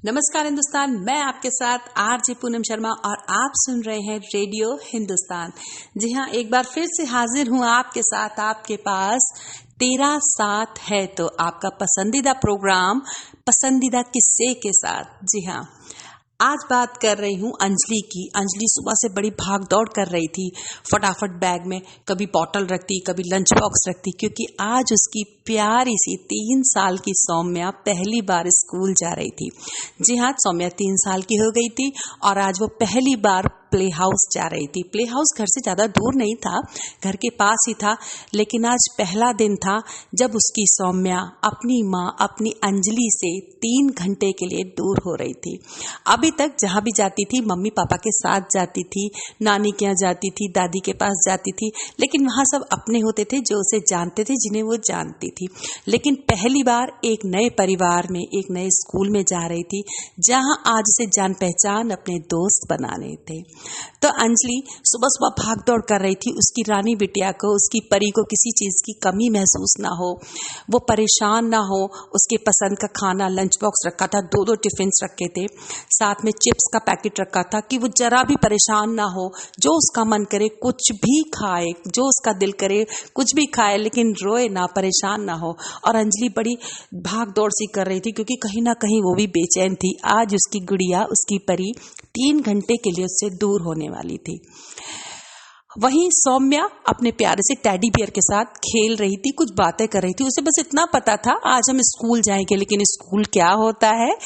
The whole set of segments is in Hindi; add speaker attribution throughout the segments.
Speaker 1: नमस्कार हिंदुस्तान, मैं आपके साथ आरजे पूनम शर्मा और आप सुन रहे हैं रेडियो हिंदुस्तान। जी हाँ, एक बार फिर से हाजिर हूँ आपके साथ, आपके पास तेरा साथ है तो आपका पसंदीदा प्रोग्राम पसंदीदा किस्से के साथ। जी हाँ, आज बात कर रही हूँ अंजलि की। अंजलि सुबह से बड़ी भाग दौड़ कर रही थी, फटाफट बैग में कभी बॉटल रखती, कभी लंच बॉक्स रखती, क्योंकि आज उसकी प्यारी सी 3 साल की सौम्या पहली बार स्कूल जा रही थी। जी हाँ, सौम्या 3 साल की हो गई थी और आज वो पहली बार प्ले हाउस जा रही थी। प्ले हाउस घर से ज्यादा दूर नहीं था, घर के पास ही था, लेकिन आज पहला दिन था जब उसकी सौम्या अपनी माँ अपनी अंजलि से 3 घंटे के लिए दूर हो रही थी। अभी तक जहाँ भी जाती थी मम्मी पापा के साथ जाती थी, नानी के यहाँ जाती थी, दादी के पास जाती थी, लेकिन वहाँ सब अपने होते थे जो उसे जानते थे, जिन्हें वो जानती थी। लेकिन पहली बार एक नए परिवार में, एक नए स्कूल में जा रही थी, जहाँ आज उसे जान पहचान अपने दोस्त बनाने थे। तो अंजलि सुबह सुबह भाग दौड़ कर रही थी। उसकी रानी बिटिया को, उसकी परी को किसी चीज की कमी महसूस ना हो, वो परेशान ना हो। उसके पसंद का खाना लंच बॉक्स रखा था, 2-2 टिफिन रखे थे, साथ में चिप्स का पैकेट रखा था कि वो जरा भी परेशान ना हो। जो उसका मन करे कुछ भी खाए, जो उसका दिल करे कुछ भी खाए, लेकिन रोए ना, परेशान ना हो। और अंजलि बड़ी भाग दौड़ सी कर रही थी, क्योंकि कहीं ना कहीं वो भी बेचैन थी। आज उसकी गुड़िया, उसकी परी 3 घंटे के लिए उससे दूर होने वाली थी। वहीं सौम्या अपने प्यारे से टेडी बियर के साथ खेल रही थी, कुछ बातें कर रही थी। उसे बस इतना पता था आज हम स्कूल जाएंगे, लेकिन स्कूल क्या होता है,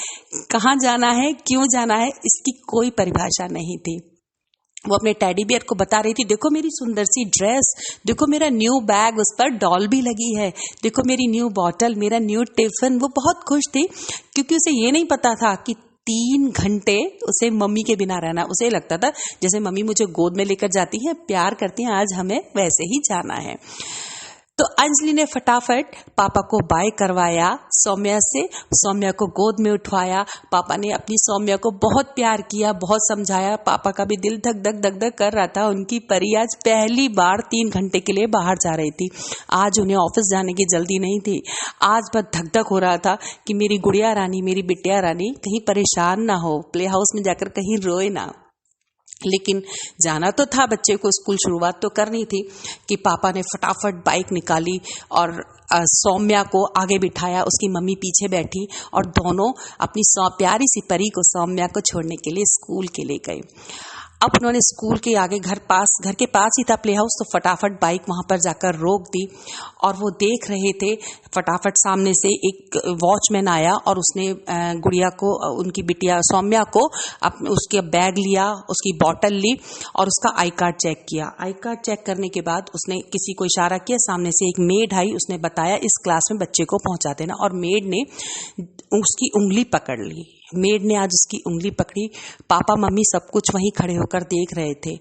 Speaker 1: कहाँ जाना है, क्यों जाना है, इसकी कोई परिभाषा नहीं थी। वो अपने टेडी बियर को बता रही थी, देखो मेरी सुंदर सी ड्रेस, देखो मेरा न्यू बैग, उस पर डॉल भी लगी है, देखो मेरी न्यू बॉटल, मेरा न्यू टिफिन। वो बहुत खुश थी, क्योंकि उसे ये नहीं पता था कि 3 घंटे उसे मम्मी के बिना रहना। उसे लगता था जैसे मम्मी मुझे गोद में लेकर जाती है, प्यार करती हैं, आज हमें वैसे ही जाना है। तो अंजलि ने फटाफट पापा को बाय करवाया सौम्या से, सौम्या को गोद में उठवाया। पापा ने अपनी सौम्या को बहुत प्यार किया, बहुत समझाया। पापा का भी दिल धक धक धक धक कर रहा था। उनकी परी आज पहली बार 3 घंटे के लिए बाहर जा रही थी। आज उन्हें ऑफिस जाने की जल्दी नहीं थी। आज बस धक धक हो रहा था कि मेरी गुड़िया रानी, मेरी बिटिया रानी कहीं परेशान ना हो, प्ले हाउस में जाकर कहीं रोए ना। लेकिन जाना तो था बच्चे को स्कूल, शुरुआत तो करनी थी कि पापा ने फटाफट बाइक निकाली और सौम्या को आगे बिठाया, उसकी मम्मी पीछे बैठी और दोनों अपनी प्यारी सी परी को, सौम्या को छोड़ने के लिए स्कूल के लिए गए। अब उन्होंने स्कूल के आगे घर के पास ही था प्ले हाउस, तो फटाफट बाइक वहां पर जाकर रोक दी और वो देख रहे थे। फटाफट सामने से एक वॉचमैन आया और उसने गुड़िया को, उनकी बिटिया सौम्या को, उसके बैग लिया, उसकी बॉटल ली और उसका आई कार्ड चेक किया। आई कार्ड चेक करने के बाद उसने किसी को इशारा किया, सामने से एक मेड आई, उसने बताया इस क्लास में बच्चे को पहुंचा देना, और मेड ने उसकी उंगली पकड़ ली। मेड ने आज उसकी उंगली पकड़ी। पापा मम्मी सब कुछ वहीं खड़े होकर देख रहे थे।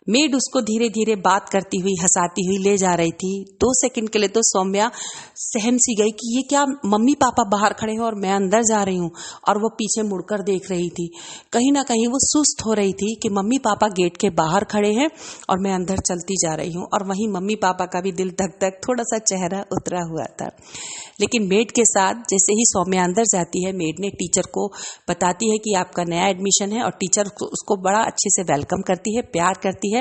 Speaker 1: मेड उसको धीरे धीरे बात करती हुई, हंसाती हुई ले जा रही थी। 2 सेकंड के लिए तो सौम्या सहम सी गई कि ये क्या, मम्मी पापा बाहर खड़े हैं और मैं अंदर जा रही हूँ, और वो पीछे मुड़कर देख रही थी। कहीं ना कहीं वो सुस्त हो रही थी कि मम्मी पापा गेट के बाहर खड़े हैं और मैं अंदर चलती जा रही हूँ। और वहीं मम्मी पापा का भी दिल धक धक, थोड़ा सा चेहरा उतरा हुआ था। लेकिन मेड के साथ जैसे ही सौम्या अंदर जाती है, मेड ने टीचर को बताती है कि आपका नया एडमिशन है, और टीचर उसको बड़ा अच्छे से वेलकम करती है, प्यार करती है।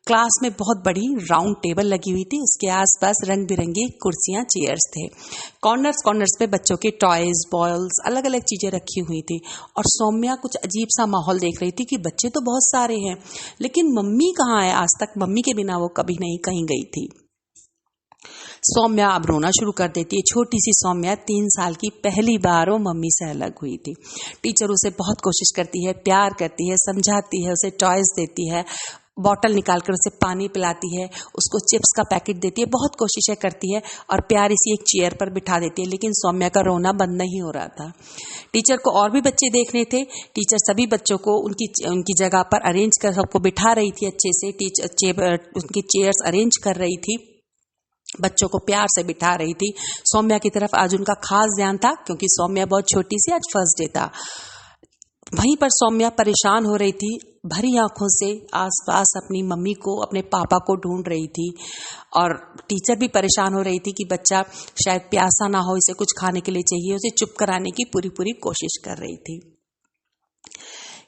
Speaker 1: क्लास में बहुत बड़ी राउंड टेबल लगी हुई थी, उसके आसपास रंग बिरंगी कुर्सियां, चेयर्स थे। कॉर्नर्स पे बच्चों के टॉयज, बॉल्स, अलग अलग चीजें रखी हुई थी। और सौम्या कुछ अजीब सा माहौल देख रही थी कि बच्चे तो बहुत सारे हैं, लेकिन मम्मी कहाँ है। आज तक मम्मी के बिना वो कभी नहीं कहीं गई थी। सौम्या अब रोना शुरू कर देती है। छोटी सी सौम्या 3 साल की, पहली बार वो मम्मी से अलग हुई थी। टीचर उसे बहुत कोशिश करती है, प्यार करती है, समझाती है, उसे टॉयज देती है, बॉटल निकालकर उसे पानी पिलाती है, उसको चिप्स का पैकेट देती है, बहुत कोशिशें करती है और प्यारी सी एक चेयर पर बिठा देती है। लेकिन सौम्या का रोना बंद नहीं हो रहा था। टीचर को और भी बच्चे देखने थे। टीचर सभी बच्चों को उनकी जगह पर अरेंज कर सबको बिठा रही थी अच्छे से। उनकी चेयर्स अरेंज कर रही थी, बच्चों को प्यार से बिठा रही थी। सौम्या की तरफ आज उनका खास ध्यान था, क्योंकि सौम्या बहुत छोटी सी, आज फर्स्ट डे था। वहीं पर सौम्या परेशान हो रही थी, भरी आंखों से आसपास अपनी मम्मी को, अपने पापा को ढूंढ रही थी। और टीचर भी परेशान हो रही थी कि बच्चा शायद प्यासा ना हो, इसे कुछ खाने के लिए चाहिए, उसे चुप कराने की पूरी पूरी कोशिश कर रही थी।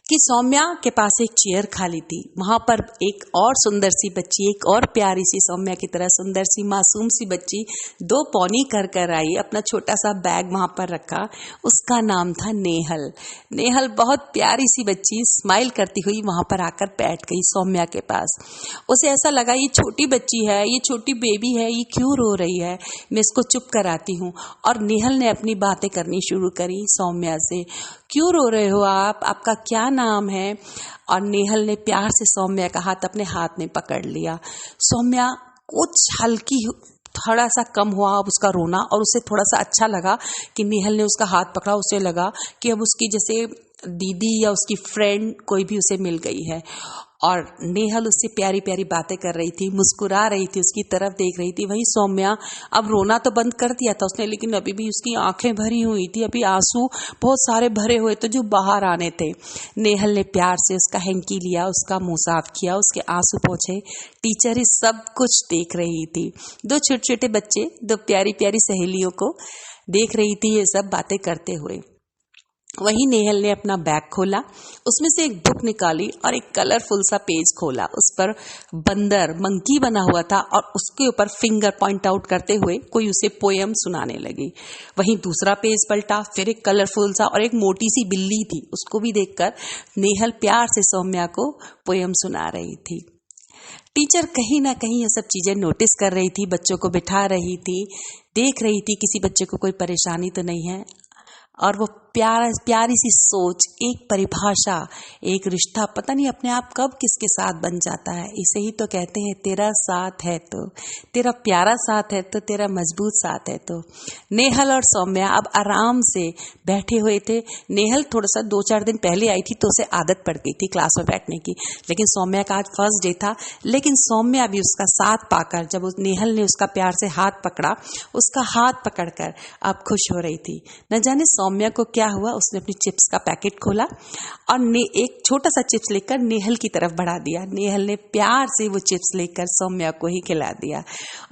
Speaker 1: कि सौम्या के पास एक चेयर खाली थी। वहां पर एक और सुंदर सी बच्ची, एक और प्यारी सी सौम्या की तरह सुंदर सी मासूम सी बच्ची 2 पौनी कर आई, अपना छोटा सा बैग वहां पर रखा। उसका नाम था नेहल। नेहल बहुत प्यारी सी बच्ची स्माइल करती हुई वहां पर आकर बैठ गई सौम्या के पास। उसे ऐसा लगा ये छोटी बच्ची है, ये छोटी बेबी है, ये क्यों रो रही है, मैं इसको चुप कराती हूँ। और नेहल ने अपनी बातें करनी शुरू करी सौम्या से। क्यों रो रहे हो आप, आपका क्या नाम है? और नेहल ने प्यार से सौम्या का हाथ अपने हाथ में पकड़ लिया। सौम्या कुछ हल्की थोड़ा सा कम हुआ अब उसका रोना, और उसे थोड़ा सा अच्छा लगा कि नेहल ने उसका हाथ पकड़ा। उसे लगा कि अब उसकी जैसे दीदी या उसकी फ्रेंड कोई भी उसे मिल गई है। और नेहल उससे प्यारी प्यारी बातें कर रही थी, मुस्कुरा रही थी, उसकी तरफ देख रही थी। वहीं सौम्या अब रोना तो बंद कर दिया था उसने, लेकिन अभी भी उसकी आंखें भरी हुई थी, अभी आंसू बहुत सारे भरे हुए थे जो बाहर आने थे। नेहल ने प्यार से उसका हैंकी लिया, उसका मुंह साफ किया, उसके आंसू पोंछे। टीचर ही सब कुछ देख रही थी। 2 छोटे छोटे बच्चे 2 प्यारी प्यारी सहेलियों को देख रही थी ये सब बातें करते हुए। वहीं नेहल ने अपना बैग खोला, उसमें से एक बुक निकाली और एक कलरफुल सा पेज खोला। उस पर बंदर मंकी बना हुआ था और उसके ऊपर फिंगर पॉइंट आउट करते हुए कोई उसे पोयम सुनाने लगी। वहीं दूसरा पेज पलटा, फिर एक कलरफुल सा और एक मोटी सी बिल्ली थी, उसको भी देखकर नेहल प्यार से सौम्या को पोयम सुना रही थी। टीचर कहीं ना कहीं ये सब चीजें नोटिस कर रही थी, बच्चों को बिठा रही थी, देख रही थी किसी बच्चे को कोई परेशानी तो नहीं है। और वो प्यारी सी सोच, एक परिभाषा, एक रिश्ता पता नहीं अपने आप कब किसके साथ बन जाता है। इसे ही तो कहते हैं तेरा साथ है तो, तेरा प्यारा साथ है तो, तेरा मजबूत साथ है तो। नेहल और सौम्या अब आराम से बैठे हुए थे। नेहल थोड़ा सा 2-4 दिन पहले आई थी तो उसे आदत पड़ गई थी क्लास में बैठने की, लेकिन सौम्या का आज फर्स्ट डे था। लेकिन सौम्या भी उसका साथ पाकर, जब नेहल ने उसका प्यार से हाथ पकड़ा, उसका हाथ पकड़कर अब खुश हो रही थी। न जाने सौम्या को क्या हुआ, उसने अपनी चिप्स का पैकेट खोला और एक छोटा सा चिप्स लेकर नेहल की तरफ बढ़ा दिया। नेहल ने प्यार से वो चिप्स लेकर सौम्या को ही खिला दिया।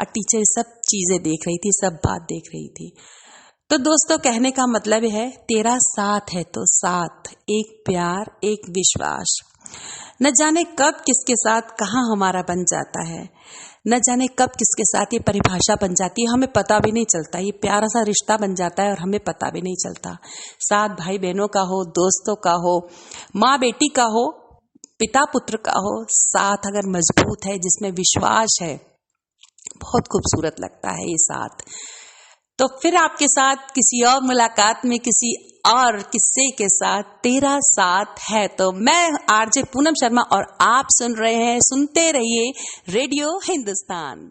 Speaker 1: और टीचर सब चीजें देख रही थी, सब बात देख रही थी। तो दोस्तों, कहने का मतलब है तेरा साथ है तो साथ, एक प्यार, एक विश्वास। न जाने कब किसके साथ कहाँ हमारा बन जाता है, न जाने कब किसके साथ ये परिभाषा बन जाती है, हमें पता भी नहीं चलता। ये प्यारा सा रिश्ता बन जाता है और हमें पता भी नहीं चलता। साथ भाई बहनों का हो, दोस्तों का हो, माँ बेटी का हो, पिता पुत्र का हो, साथ अगर मजबूत है, जिसमें विश्वास है, बहुत खूबसूरत लगता है ये साथ। तो फिर आपके साथ किसी और मुलाकात में किसी और किस्से के साथ तेरा साथ है तो। मैं आरजे पूनम शर्मा और आप सुन रहे हैं, सुनते रहिए रेडियो हिंदुस्तान।